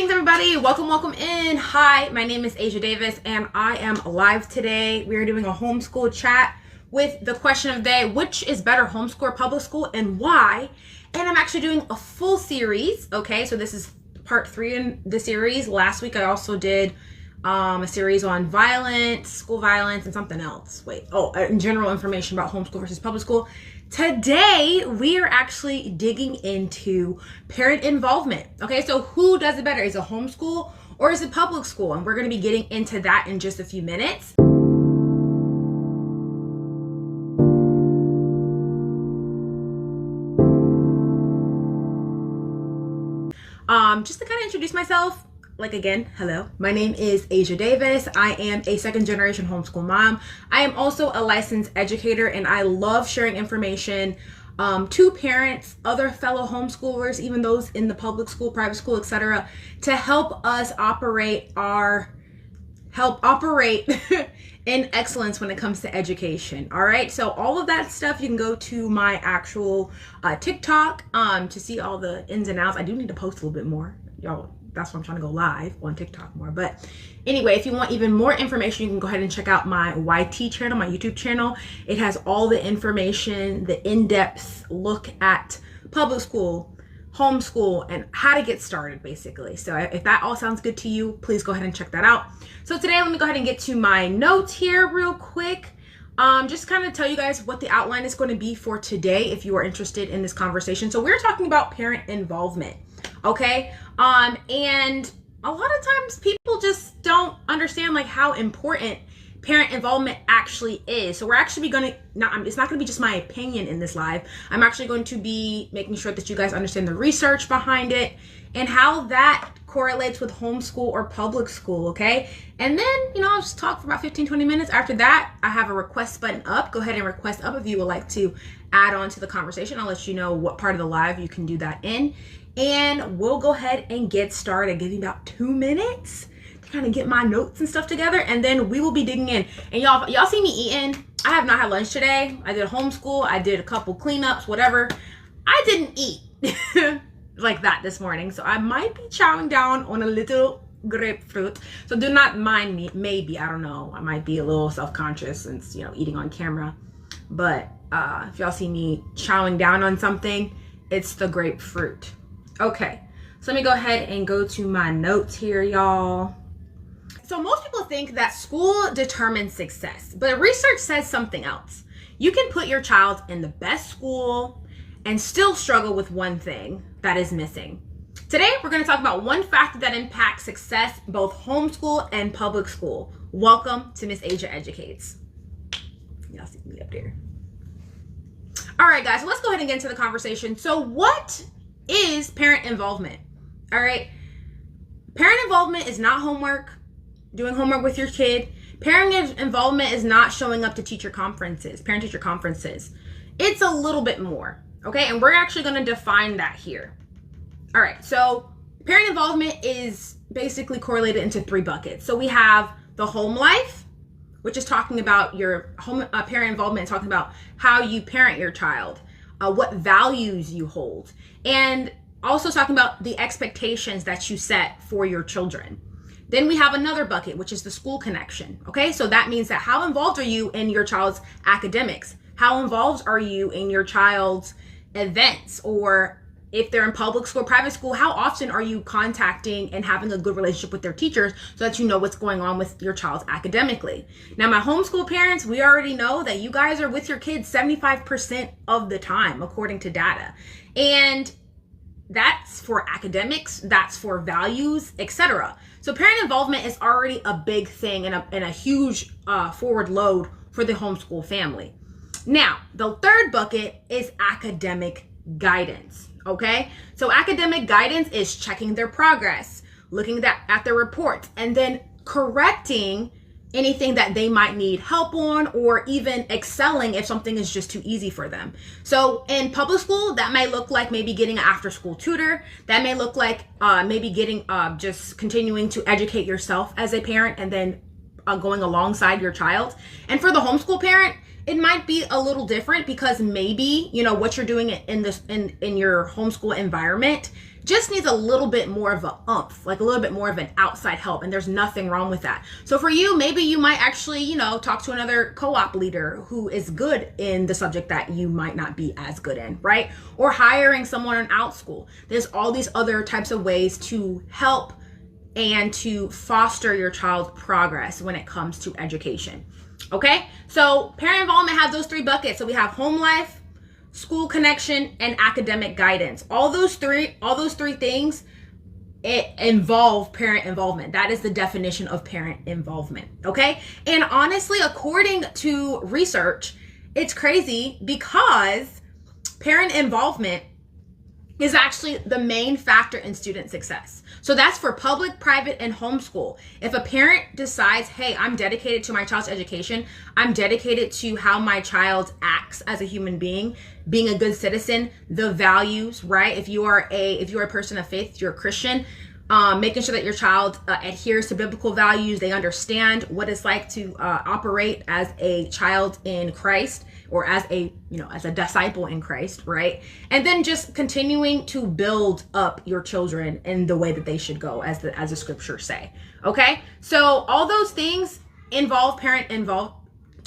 Thanks everybody, welcome in. Hi, my name is Asia Davis and I am live today. We are doing a homeschool chat with the question of the day: which is better, homeschool or public school, and why? And I'm actually doing a full series. Okay, so this is part 3 in the series. Last week I also did a series on violence, school violence, and something else. General information about homeschool versus public school. Today, we are actually digging into parent involvement. Okay, so who does it better? Is it homeschool or is it public school? And we're going to be getting into that in just a few minutes. Just to kind of introduce myself, hello, my name is Asia Davis. I am a second generation homeschool mom. I am also a licensed educator, and I love sharing information to parents, other fellow homeschoolers, even those in the public school, private school, etc., to help us operate in excellence when it comes to education. All right, so all of that stuff, you can go to my actual TikTok to see all the ins and outs. I do need to post a little bit more, y'all. That's why I'm trying to go live on TikTok more. But anyway, if you want even more information, you can go ahead and check out my YT channel, my YouTube channel. It has all the information, the in-depth look at public school, homeschool, and how to get started, basically. So if that all sounds good to you, please go ahead and check that out. So today, let me go ahead and get to my notes here real quick. Just kind of tell you guys what the outline is going to be for today if you are interested in this conversation. So we're talking about parent involvement. Okay. And a lot of times people just don't understand how important parent involvement actually is. So we're actually it's not going to be just my opinion in this live. I'm actually going to be making sure that you guys understand the research behind it and how that correlates with homeschool or public school. Okay. And then, I'll just talk for about 15-20 minutes. After that, I have a request button up. Go ahead and request up if you would like to add on to the conversation. I'll let you know what part of the live you can do that in. And we'll go ahead and get started. Give me about 2 minutes to kind of get my notes and stuff together, and then we will be digging in. And y'all see me eating. I have not had lunch today. I did homeschool. I did a couple cleanups, whatever. I didn't eat like that this morning, so I might be chowing down on a little grapefruit. So do not mind me. Maybe, I don't know. I might be a little self-conscious since eating on camera. But if y'all see me chowing down on something, it's the grapefruit. Okay, so let me go ahead and go to my notes here, y'all. So most people think that school determines success, but research says something else. You can put your child in the best school and still struggle with one thing that is missing. Today, we're going to talk about one factor that impacts success, both homeschool and public school. Welcome to Miss Asia Educates. Y'all see me up there. All right, guys, so let's go ahead and get into the conversation. So what is parent involvement? All right. Parent involvement is not homework, doing homework with your kid. Parent involvement is not showing up to teacher conferences, parent-teacher conferences. It's a little bit more, okay? And we're actually going to define that here. All right. So parent involvement is basically correlated into 3 buckets. So we have the home life, which is talking about your home parent involvement, talking about how you parent your child, what values you hold, and also talking about the expectations that you set for your children. Then we have another bucket, which is the school connection. Okay, so that means that how involved are you in your child's academics? How involved are you in your child's events? Or if they're in public school, private school, how often are you contacting and having a good relationship with their teachers so that you know what's going on with your child academically? Now, my homeschool parents, we already know that you guys are with your kids 75% of the time, according to data. And that's for academics, that's for values, etc. So parent involvement is already a big thing and a huge forward load for the homeschool family. Now, the third bucket is academic guidance. Okay, so academic guidance is checking their progress, looking at their reports, and then correcting anything that they might need help on, or even excelling if something is just too easy for them. So in public school, that may look like maybe getting an after-school tutor. That may look like maybe getting just continuing to educate yourself as a parent and then going alongside your child. And for the homeschool parent, it might be a little different because maybe, what you're doing in your homeschool environment just needs a little bit more of a oomph, like a little bit more of an outside help, and there's nothing wrong with that. So for you, maybe you might actually, talk to another co-op leader who is good in the subject that you might not be as good in, right? Or hiring someone in OutSchool. There's all these other types of ways to help and to foster your child's progress when it comes to education. Okay, so parent involvement has those 3 buckets. So we have home life, school connection, and academic guidance. All those three things, it involve parent involvement. That is the definition of parent involvement. Okay, and honestly, according to research, it's crazy because parent involvement is actually the main factor in student success. So that's for public, private, and homeschool. If a parent decides, hey, I'm dedicated to my child's education, I'm dedicated to how my child acts as a human being a good citizen, the values, right? If you are a person of faith, you're a Christian, making sure that your child adheres to biblical values, they understand what it's like to operate as a child in Christ, or as a disciple in Christ, right? And then just continuing to build up your children in the way that they should go, as the scriptures say. Okay, so all those things involve parent involved.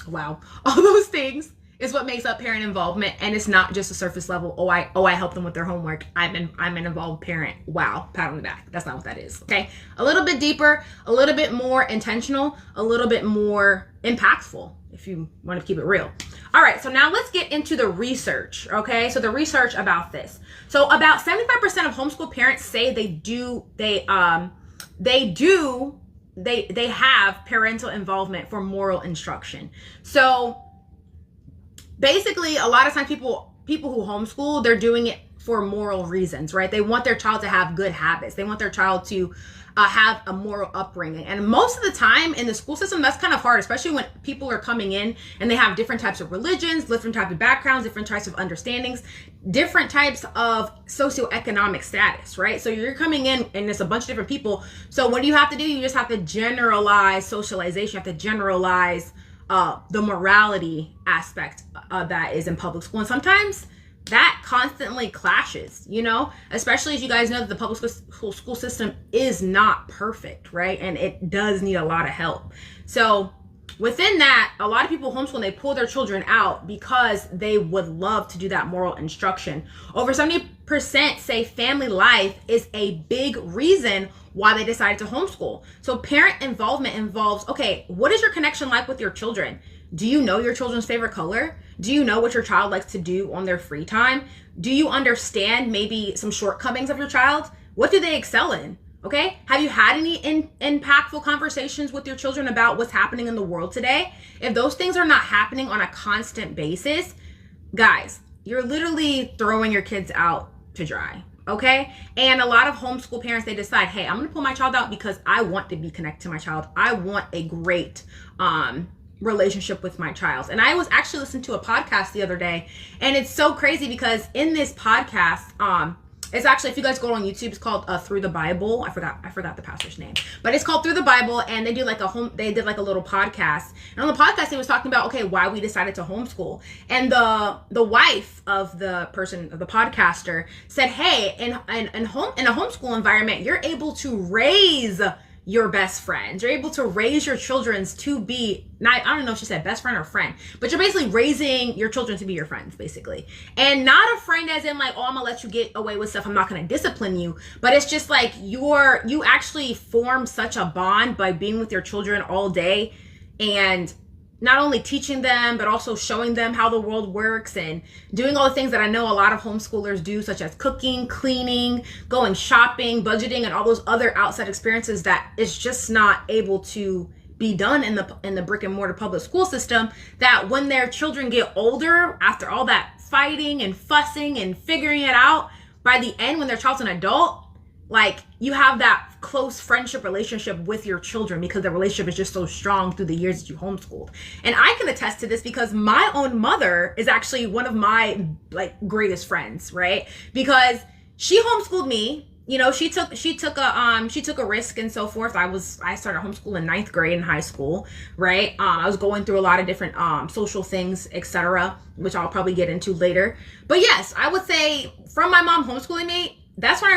Wow, all those things is what makes up parent involvement, and it's not just a surface level. Oh, I help them with their homework. I'm an involved parent. Wow, pat on the back. That's not what that is. Okay, a little bit deeper, a little bit more intentional, a little bit more impactful, if you want to keep it real. All right, so now let's get into the research, okay? So the research about this. So about 75% of homeschool parents say they have parental involvement for moral instruction. So basically, a lot of times people who homeschool, they're doing it for moral reasons, right? They want their child to have good habits. They want their child to have a moral upbringing. And most of the time in the school system, that's kind of hard, especially when people are coming in and they have different types of religions, different types of backgrounds, different types of understandings, different types of socioeconomic status, right? So you're coming in and it's a bunch of different people. So what do you have to do? You just have to generalize socialization. You have to generalize the morality aspect that is in public school. And sometimes that constantly clashes, especially as you guys know that the public school system is not perfect, right? And it does need a lot of help. So within that, a lot of people homeschool and they pull their children out because they would love to do that moral instruction. Over 70% say family life is a big reason why they decided to homeschool. So parent involvement involves, okay, what is your connection like with your children? Do you know your children's favorite color? Do you know what your child likes to do on their free time? Do you understand maybe some shortcomings of your child? What do they excel in? Okay, have you had any impactful conversations with your children about what's happening in the world today? If those things are not happening on a constant basis, guys, you're literally throwing your kids out to dry. Okay, and a lot of homeschool parents, they decide, hey, I'm gonna pull my child out because I want to be connected to my child. I want a great relationship with my child. And I was actually listening to a podcast the other day, and it's so crazy because in this podcast, it's actually, if you guys go on YouTube, it's called Through the Bible. I forgot the pastor's name, but it's called Through the Bible, and they did like a little podcast. And on the podcast, he was talking about, okay, why we decided to homeschool. And the wife of the podcaster said, hey, in a homeschool environment, you're able to raise your best friends. You're able to raise your children to be, I don't know if she said best friend or friend, but you're basically raising your children to be your friends, basically. And not a friend as in like, oh, I'm gonna let you get away with stuff, I'm not gonna discipline you, but it's just like you actually form such a bond by being with your children all day, and not only teaching them, but also showing them how the world works and doing all the things that I know a lot of homeschoolers do, such as cooking, cleaning, going shopping, budgeting, and all those other outside experiences that is just not able to be done in the brick and mortar public school system. That when their children get older, after all that fighting and fussing and figuring it out, by the end, when their child's an adult, like, you have that close friendship relationship with your children because the relationship is just so strong through the years that you homeschooled. And I can attest to this because my own mother is actually one of my greatest friends, right? Because she homeschooled me. She took a risk and so forth. I started homeschool in 9th grade in high school, right? I was going through a lot of different social things, etc., which I'll probably get into later. But yes, I would say from my mom homeschooling me, that's when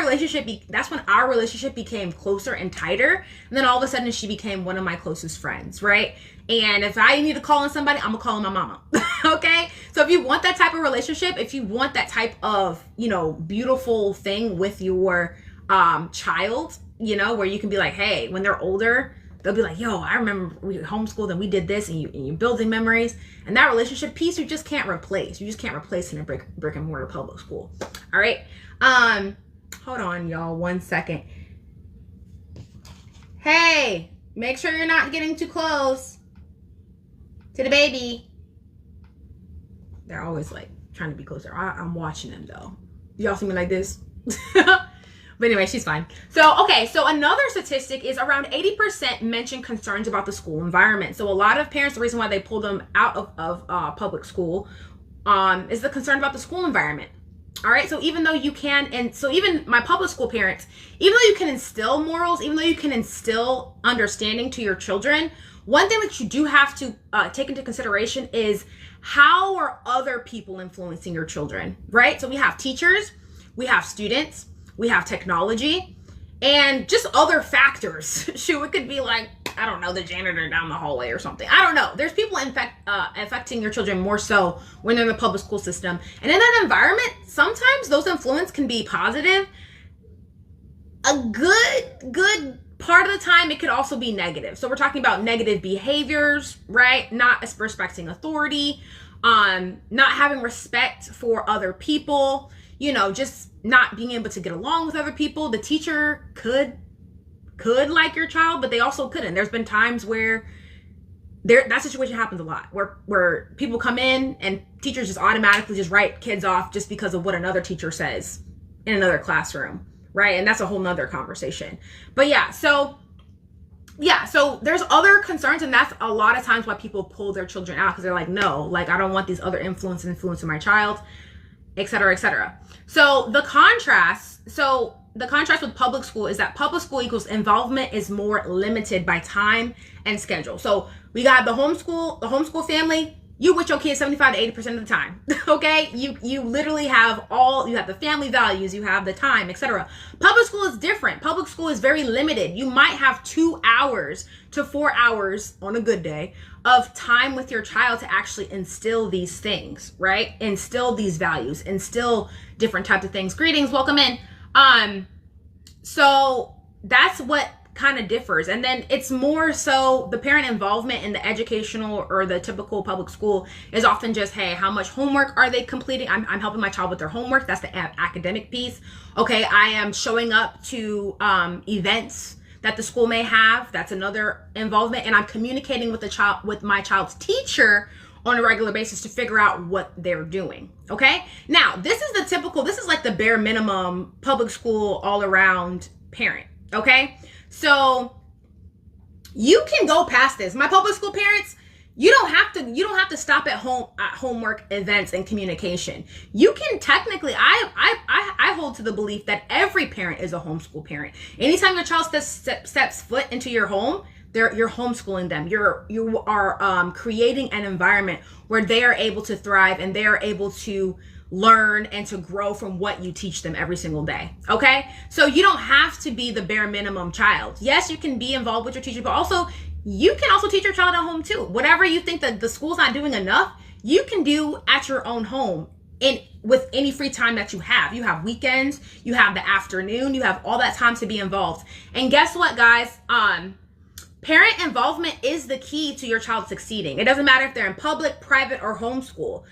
our relationship became closer and tighter. And then all of a sudden she became one of my closest friends, right? And if I need to call on somebody, I'm gonna call on my mama. Okay? So if you want that type of relationship, if you want that type of, beautiful thing with your child, where you can be like, hey, when they're older, they'll be like, yo, I remember we homeschooled and we did this, and you're building memories. And that relationship piece, you just can't replace. You just can't replace in a brick and mortar public school. All right. Hold on, y'all, 1 second. Hey, make sure you're not getting too close to the baby. They're always like trying to be closer. I'm watching them though. Y'all see me like this? But anyway, she's fine. So, okay, so another statistic is around 80% mention concerns about the school environment. So a lot of parents, the reason why they pull them out of public school is the concern about the school environment. All right, so even though you can, and so even my public school parents, even though you can instill morals, even though you can instill understanding to your children, one thing that you do have to take into consideration is how are other people influencing your children, right? So we have teachers, we have students, we have technology, and just other factors. Shoot, it could be like, I don't know, the janitor down the hallway or something. I don't know. There's people affecting your children more so when they're in the public school system. And in that environment, sometimes those influences can be positive. A good part of the time, it could also be negative. So we're talking about negative behaviors, right? Not respecting authority, not having respect for other people, just not being able to get along with other people. The teacher could like your child, but they also couldn't. There's been times where that situation happens a lot, where people come in and teachers just automatically just write kids off just because of what another teacher says in another classroom, right? And that's a whole nother conversation. But so there's other concerns, and that's a lot of times why people pull their children out, because they're like, no, like I don't want these other influencing my child, et cetera, et cetera. So the contrast with public school is that public school equals involvement is more limited by time and schedule. So we got the homeschool family. You with your kids 75 to 80% of the time. Okay? You literally have you have the family values, you have the time, etc. Public school is different. Public school is very limited. You might have 2 hours to 4 hours on a good day of time with your child to actually instill these things, right? Instill these values, instill different types of things. Greetings, welcome in. So that's what kind of differs. And then it's more so the parent involvement in the educational or the typical public school is often just, hey, how much homework are they completing? I'm helping my child with their homework. That's the academic piece. Okay, I am showing up to events that the school may have. That's another involvement. And I'm communicating with my child's teacher on a regular basis to figure out what they're doing. Okay, now this is like the bare minimum public school all around parent. Okay, so you can go past this. My public school parents, you don't have to stop at homework, events, and communication. You can technically, I hold to the belief that every parent is a homeschool parent. Anytime your child steps foot into your home, you're homeschooling them. You are creating an environment where they are able to thrive and they are able to learn and to grow from what you teach them every single day. Okay, so you don't have to be the bare minimum child. Yes, you can be involved with your teacher, but also you can also teach your child at home too. Whatever you think that the school's not doing enough, you can do at your own home with any free time that you have. You have weekends, you have the afternoon, you have all that time to be involved. And guess what, guys? Parent involvement is the key to your child succeeding. It doesn't matter if they're in public, private, or homeschool.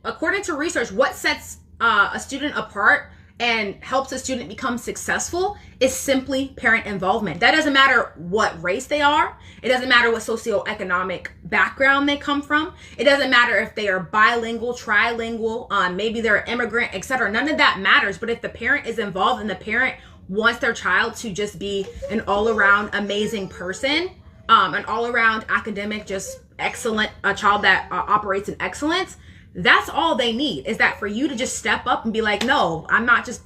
According to research, what sets a student apart and helps a student become successful is simply parent involvement. That doesn't matter what race they are. It doesn't matter what socioeconomic background they come from. It doesn't matter if they are bilingual, trilingual, maybe they're an immigrant, etc. None of that matters. But if the parent is involved and the parent wants their child to just be an all-around amazing person, an all-around academic, just excellent, a child that operates in excellence, that's all they need, is that for you to just step up and be like, no, I'm not just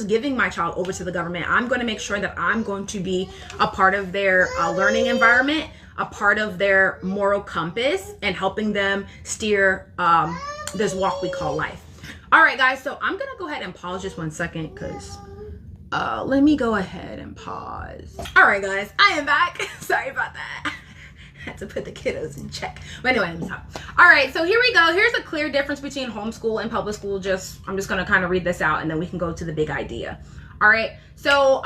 giving my child over to the government. I'm going to make sure that I'm going to be a part of their learning environment, a part of their moral compass, and helping them steer this walk we call life. All right, guys, so I'm gonna go ahead and pause just 1 second because let me go ahead and pause. All right, guys, I am back. Sorry about that. I had to put the kiddos in check. But anyway, let me stop. All right, so here we go. Here's a clear difference between homeschool and public school. I'm just gonna kind of read this out and then we can go to the big idea. All right, so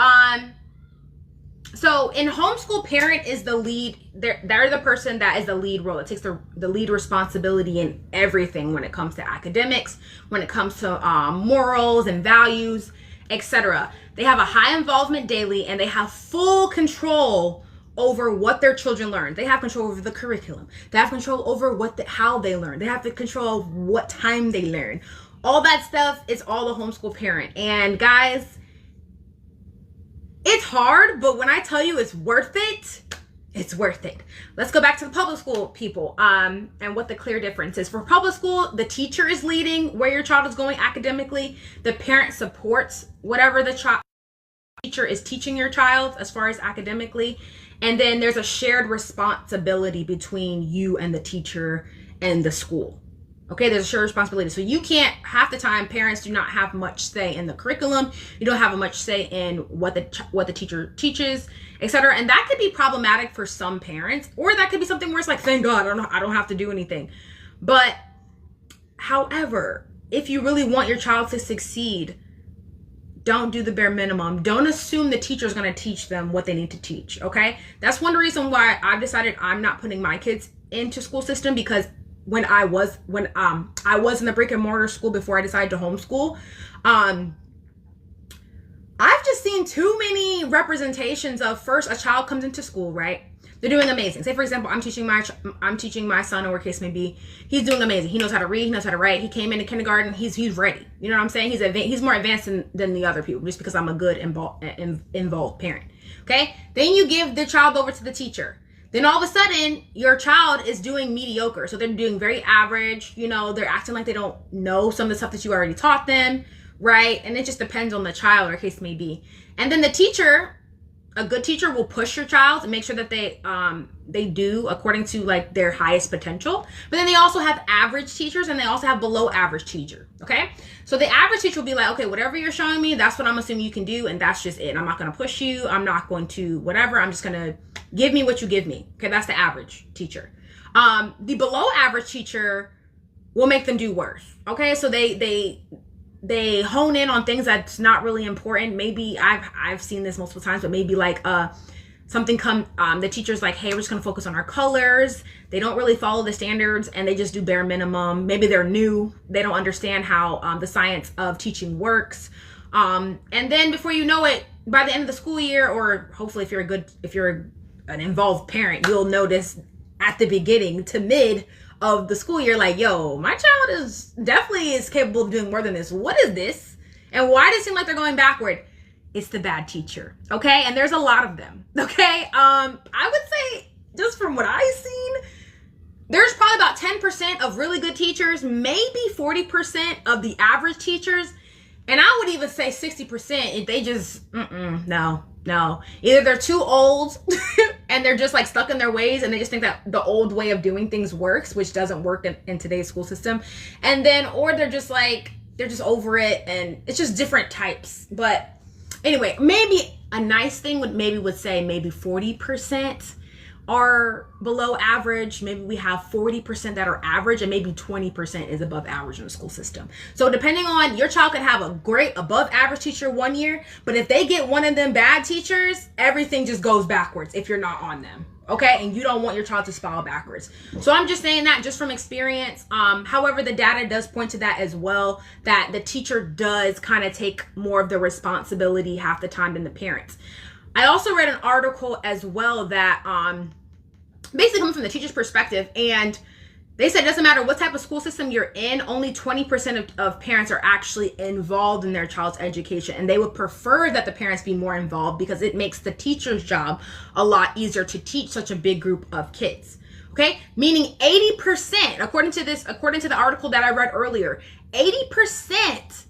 in homeschool, parent is the lead. They're the person that is the lead role. It takes the lead responsibility in everything when it comes to academics, when it comes to morals and values, etc. They have a high involvement daily, and they have full control over what their children learn. They have control over the curriculum. They have control over how they learn. They have the control of what time they learn. All that stuff is all a homeschool parent. And guys, it's hard, but when I tell you it's worth it, it's worth it. Let's go back to the public school people and what the clear difference is. For public school, the teacher is leading where your child is going academically. The parent supports whatever the teacher is teaching your child as far as academically. And then there's a shared responsibility between you and the teacher and the school. Okay, there's a shared responsibility. So you can't, half the time, parents do not have much say in the curriculum. You don't have much say in what the teacher teaches, etc. And that could be problematic for some parents, or that could be something where it's like, thank God, I don't have to do anything. But however, if you really want your child to succeed, don't do the bare minimum. Don't assume the teacher is going to teach them what they need to teach. Okay, that's one reason why I've decided I'm not putting my kids into school system, because when I was in the brick and mortar school before I decided to homeschool, I've just seen too many representations of, first, a child comes into school, right? They're doing amazing. Say, for example, I'm teaching my son, or whatever case may be. He's doing amazing. He knows how to read. He knows how to write. He came into kindergarten. He's ready. You know what I'm saying? He's more advanced than the other people, just because I'm a good involved parent. Okay. Then you give the child over to the teacher. Then all of a sudden, your child is doing mediocre. So they're doing very average. You know, they're acting like they don't know some of the stuff that you already taught them, right? And it just depends on the child, or case may be. And then the teacher, a good teacher, will push your child and make sure that they do according to like their highest potential. But then they also have average teachers, and they also have below average teacher. Okay, so the average teacher will be like, okay, whatever you're showing me, that's what I'm assuming you can do, and that's just it. I'm not going to push you. I'm not going to whatever. I'm just going to give me what you give me. Okay, that's the average teacher. The below average teacher will make them do worse. Okay, so they hone in on things that's not really important. Maybe I've seen this multiple times, but maybe like the teacher's like, hey, we're just gonna focus on our colors. They don't really follow the standards, and they just do bare minimum. Maybe they're new. They don't understand how the science of teaching works. And then before you know it, by the end of the school year, or hopefully if you're an involved parent, you'll notice at the beginning to mid of the school year, like, yo, my child is capable of doing more than this. What is this? And why does it seem like they're going backward? It's the bad teacher. Okay. And there's a lot of them. Okay. I would say, just from what I've seen, there's probably about 10% of really good teachers, maybe 40% of the average teachers. And I would even say 60% if they just, no. Either they're too old and they're just like stuck in their ways, and they just think that the old way of doing things works, which doesn't work in today's school system. And then, or they're just over it, and it's just different types. But anyway, maybe a nice thing would say maybe 40% are below average. Maybe we have 40% that are average, and maybe 20% is above average in the school system. So depending on, your child could have a great above average teacher one year, but if they get one of them bad teachers, everything just goes backwards if you're not on them. Okay, and you don't want your child to spiral backwards. So I'm just saying that just from experience. However, the data does point to that as well, that the teacher does kind of take more of the responsibility half the time than the parents. I also read an article as well that basically comes from the teacher's perspective, and they said it doesn't matter what type of school system you're in, only 20% of parents are actually involved in their child's education, and they would prefer that the parents be more involved because it makes the teacher's job a lot easier to teach such a big group of kids. Okay, meaning 80%, according to the article that I read earlier, 80%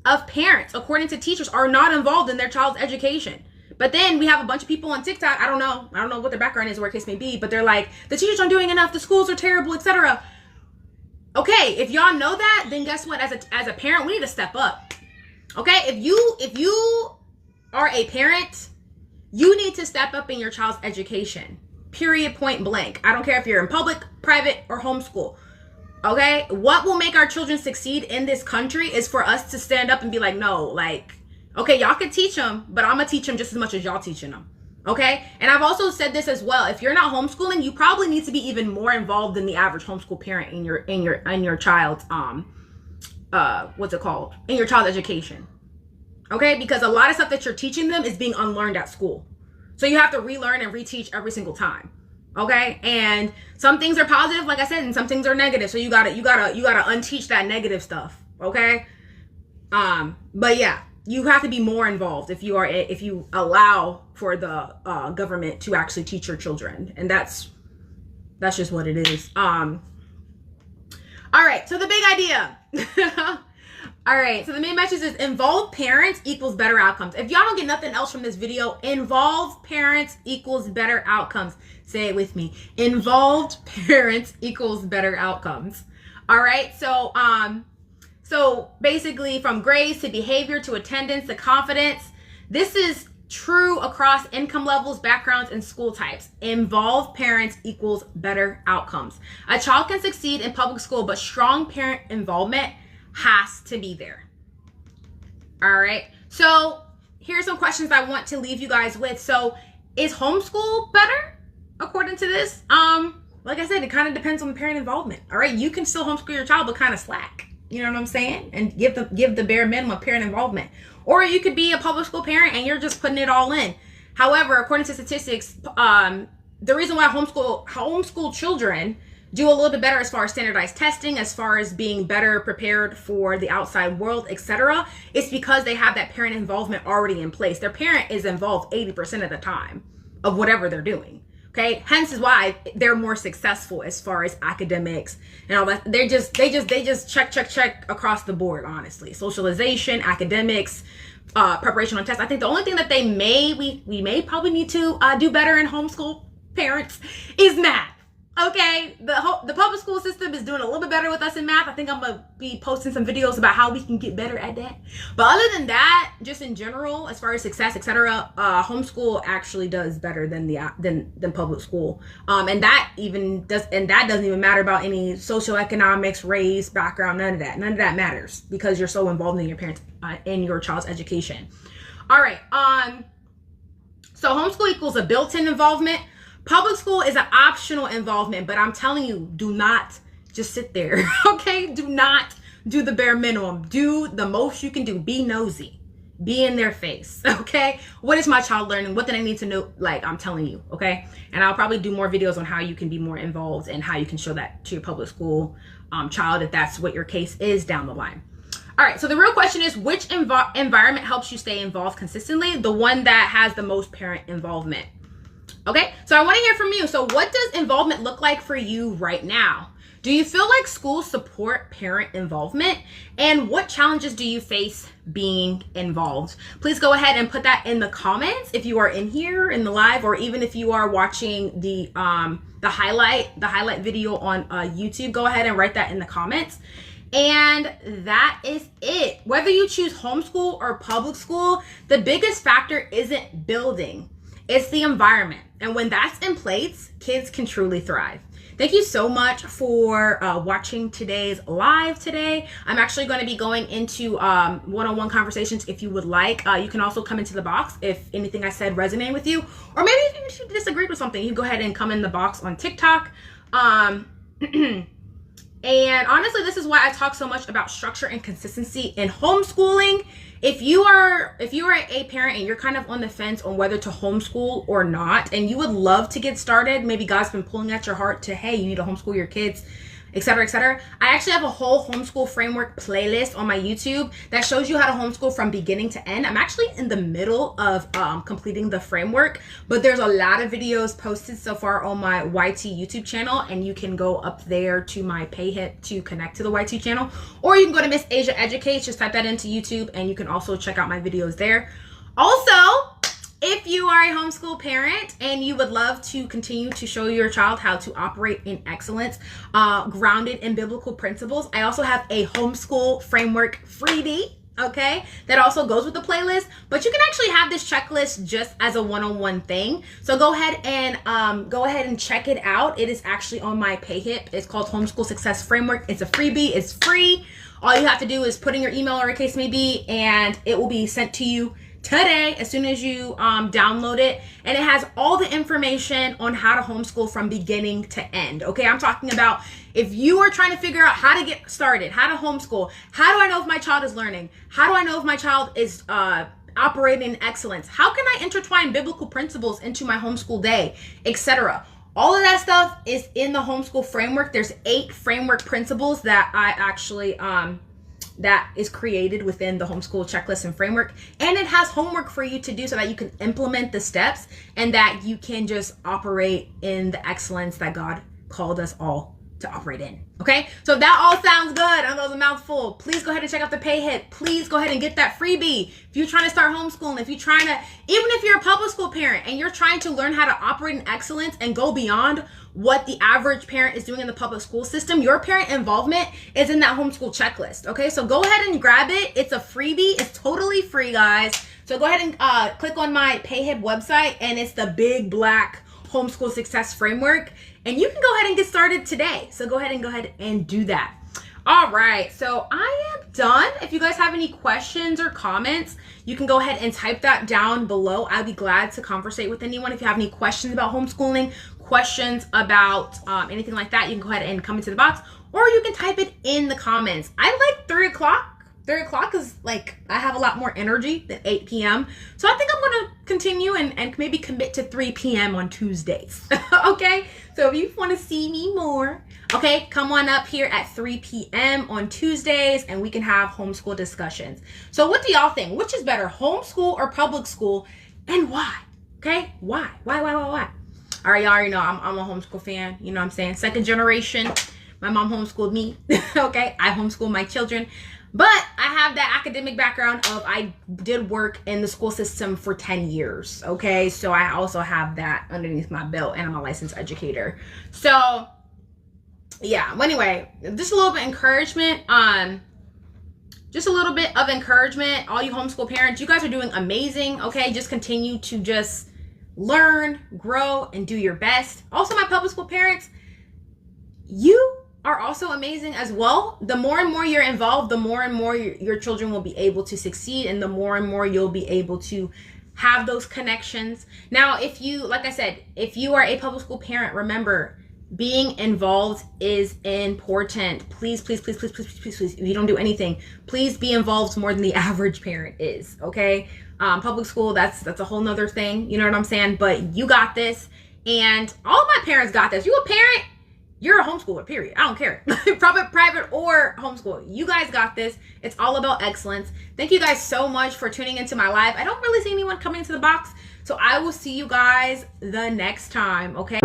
of parents, according to teachers, are not involved in their child's education. But then we have a bunch of people on TikTok, I don't know what their background is, or what case may be, but they're like, the teachers aren't doing enough, the schools are terrible, etc. Okay, if y'all know that, then guess what? As a parent, we need to step up. Okay, if you are a parent, you need to step up in your child's education. Period, point blank. I don't care if you're in public, private, or homeschool. Okay, what will make our children succeed in this country is for us to stand up and be like, no, like, okay, y'all can teach them, but I'm gonna teach them just as much as y'all teaching them. Okay, and I've also said this as well. If you're not homeschooling, you probably need to be even more involved than the average homeschool parent in your child's what's it called, in your child's education. Okay, because a lot of stuff that you're teaching them is being unlearned at school. So you have to relearn and reteach every single time. Okay, and some things are positive, like I said, and some things are negative. So you gotta unteach that negative stuff. Okay, but yeah, you have to be more involved if you allow for the government to actually teach your children, and that's just what it is. All right, so the big idea. All right, so the main message is involve parents equals better outcomes. If y'all don't get nothing else from this video, involve parents equals better outcomes. Say it with me. Involved parents equals better outcomes. All right, so basically from grades to behavior to attendance to confidence, this is true across income levels, backgrounds, and school types. Involved parents equals better outcomes. A child can succeed in public school, but strong parent involvement has to be there. All right, so here's some questions I want to leave you guys with. So is homeschool better according to this? Like I said, it kind of depends on the parent involvement. All right, you can still homeschool your child, but kind of slack, you know what I'm saying, and give the bare minimum parent involvement. Or you could be a public school parent and you're just putting it all in. However, according to statistics, the reason why homeschool children do a little bit better as far as standardized testing, as far as being better prepared for the outside world, etc., it's because they have that parent involvement already in place. Their parent is involved 80% of the time of whatever they're doing. Okay, hence is why they're more successful as far as academics and all that. They just check across the board, honestly. Socialization, academics, preparation on tests. I think the only thing that we may probably need to do better in homeschool parents is math. Okay, the public school system is doing a little bit better with us in math. I think I'm gonna be posting some videos about how we can get better at that. But other than that, just in general, as far as success, etc., homeschool actually does better than public school. And that doesn't even matter about any socioeconomics, race, background, none of that. None of that matters because you're so involved in your parents in your child's education. All right, so homeschool equals a built-in involvement. Public school is an optional involvement, but I'm telling you, do not just sit there, okay? Do not do the bare minimum. Do the most you can do. Be nosy. Be in their face, okay? What is my child learning? What do they need to know? Like, I'm telling you, okay? And I'll probably do more videos on how you can be more involved and how you can show that to your public school child if that's what your case is down the line. All right, so the real question is, which environment helps you stay involved consistently? The one that has the most parent involvement. Okay, so I want to hear from you. So what does involvement look like for you right now? Do you feel like schools support parent involvement? And what challenges do you face being involved? Please go ahead and put that in the comments if you are in here in the live, or even if you are watching the highlight video on YouTube. Go ahead and write that in the comments. And that is it. Whether you choose homeschool or public school, the biggest factor isn't building. It's the environment. And when that's in place, kids can truly thrive. Thank you so much for watching today's live today. I'm actually going to be going into one-on-one conversations if you would like. You can also come into the box if anything I said resonated with you. Or maybe if you disagreed with something, you can go ahead and come in the box on TikTok. And honestly, this is why I talk so much about structure and consistency in homeschooling. If you are a parent and you're kind of on the fence on whether to homeschool or not, and you would love to get started, maybe God's been pulling at your heart to, hey, you need to homeschool your kids, etc., etc. I actually have a whole homeschool framework playlist on my YouTube that shows you how to homeschool from beginning to end. I'm actually in the middle of completing the framework, but there's a lot of videos posted so far on my YT YouTube channel, and you can go up there to my pay hit to connect to the YT channel, or you can go to Miss Asia Educates, just type that into YouTube, and you can also check out my videos there. Also, If you are a homeschool parent and you would love to continue to show your child how to operate in excellence, grounded in biblical principles, I also have a homeschool framework freebie, okay, that also goes with the playlist. But you can actually have this checklist just as a one-on-one thing. So go ahead and check it out. It is actually on my PayHip. It's called Homeschool Success Framework. It's a freebie. It's free. All you have to do is put in your email or a case may be, and it will be sent to you today as soon as you download it. And it has all the information on how to homeschool from beginning to end. Okay, I'm talking about if you are trying to figure out how to get started, how to homeschool, how do I know if my child is learning, how do I know if my child is operating in excellence, how can I intertwine biblical principles into my homeschool day, etc. All of that stuff is in the homeschool framework. There's 8 framework principles that I actually that is created within the homeschool checklist and framework, and it has homework for you to do so that you can implement the steps and that you can just operate in the excellence that God called us all to operate in. Okay, so if that all sounds good, I know it's a mouthful, please go ahead and check out the PayHip. Please go ahead and get that freebie. If you're trying to start homeschooling, if you're trying to, even if you're a public school parent and you're trying to learn how to operate in excellence and go beyond what the average parent is doing in the public school system, your parent involvement is in that homeschool checklist. Okay, so go ahead and grab it. It's a freebie. It's totally free, guys. So go ahead and click on my PayHip website, and it's the big black homeschool success framework, and you can go ahead and get started today. So go ahead and do that. All right, so I am done. If you guys have any questions or comments, you can go ahead and type that down below. I'd be glad to conversate with anyone. If you have any questions about homeschooling, questions about anything like that, you can go ahead and come into the box, or you can type it in the comments. I like 3 o'clock. 3 o'clock is like, I have a lot more energy than 8 p.m. So I think I'm going to continue and maybe commit to 3 p.m. on Tuesdays. Okay, so if you want to see me more, okay, come on up here at 3 p.m. on Tuesdays and we can have homeschool discussions. So what do y'all think? Which is better, homeschool or public school, and why? Okay, why? All right, y'all already know I'm a homeschool fan. You know what I'm saying? Second generation. My mom homeschooled me. Okay, I homeschool my children. But I have that academic background of I did work in the school system for 10 years. Okay, so I also have that underneath my belt, and I'm a licensed educator. So yeah, well, anyway, just a little bit of encouragement. Just a little bit of encouragement. All you homeschool parents, you guys are doing amazing. Okay, just continue to just learn, grow, and do your best. Also, my public school parents, you are also amazing as well. The more and more you're involved, the more and more your children will be able to succeed, and the more and more you'll be able to have those connections. Now, if you, like I said, if you are a public school parent, remember, being involved is important. Please, if you don't do anything, please be involved more than the average parent is, okay? Public school, that's a whole nother thing, you know what I'm saying? But you got this, and all my parents got this. You a parent, you're a homeschooler, period. I don't care. Private or homeschool. You guys got this. It's all about excellence. Thank you guys so much for tuning into my live. I don't really see anyone coming into the box, so I will see you guys the next time, okay?